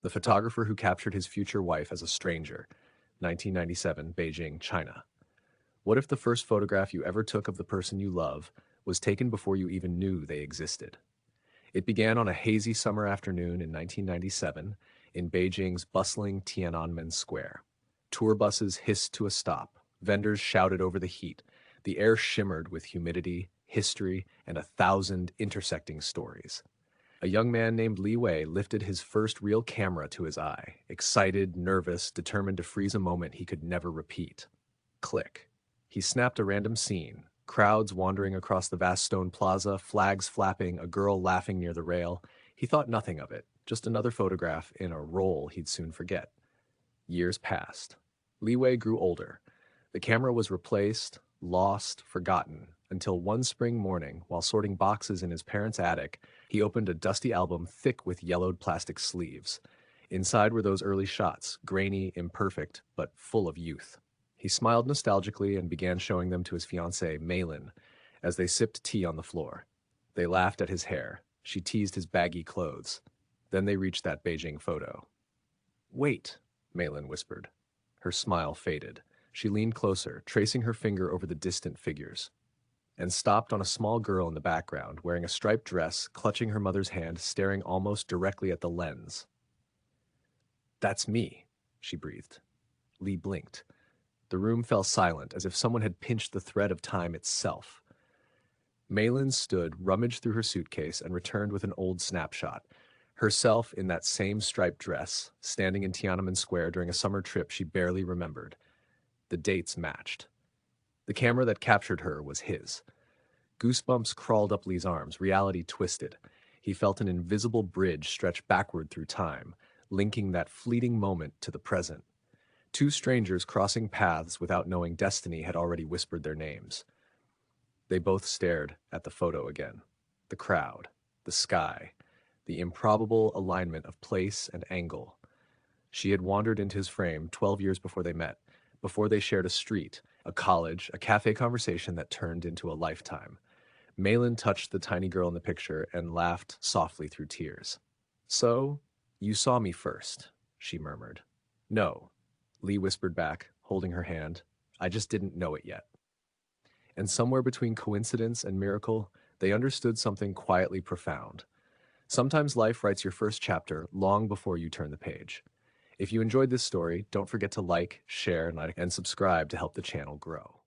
The photographer who captured his future wife as a stranger, 1997, Beijing, China. What if the first photograph you ever took of the person you love was taken before you even knew they existed? It began on a hazy summer afternoon in 1997 in Beijing's bustling Tiananmen Square. Tour buses hissed to a stop, vendors shouted over the heat, the air shimmered with humidity, history, and 1,000 intersecting stories. A young man named Li Wei lifted his first real camera to his eye, excited, nervous, determined to freeze a moment he could never repeat. Click. He snapped a random scene. Crowds wandering across the vast stone plaza, flags flapping, a girl laughing near the rail. He thought nothing of it, just another photograph in a roll he'd soon forget. Years passed. Li Wei grew older. The camera was replaced, lost, forgotten, until one spring morning, while sorting boxes in his parents' attic, he opened a dusty album thick with yellowed plastic sleeves. Inside were those early shots, grainy, imperfect, but full of youth. He smiled nostalgically and began showing them to his fiancée, Malin, as they sipped tea on the floor. They laughed at his hair. She teased his baggy clothes. Then they reached that Beijing photo. "Wait," Malin whispered. Her smile faded. She leaned closer, tracing her finger over the distant figures, and stopped on a small girl in the background, wearing a striped dress, clutching her mother's hand, staring almost directly at the lens. "That's me," she breathed. Lee blinked. The room fell silent, as if someone had pinched the thread of time itself. Malin stood, rummaged through her suitcase, and returned with an old snapshot. Herself in that same striped dress, standing in Tiananmen Square during a summer trip she barely remembered. The dates matched. The camera that captured her was his. Goosebumps crawled up Lee's arms, reality twisted. He felt an invisible bridge stretch backward through time, linking that fleeting moment to the present. Two strangers crossing paths without knowing destiny had already whispered their names. They both stared at the photo again. The crowd, the sky, the improbable alignment of place and angle. She had wandered into his frame 12 years before they met, before they shared a street, a college, a cafe conversation that turned into a lifetime. Malin touched the tiny girl in the picture and laughed softly through tears. "So, you saw me first," she murmured. "No," Lee whispered back, holding her hand. "I just didn't know it yet." And somewhere between coincidence and miracle, they understood something quietly profound. Sometimes life writes your first chapter long before you turn the page. If you enjoyed this story, don't forget to like, share, and subscribe to help the channel grow.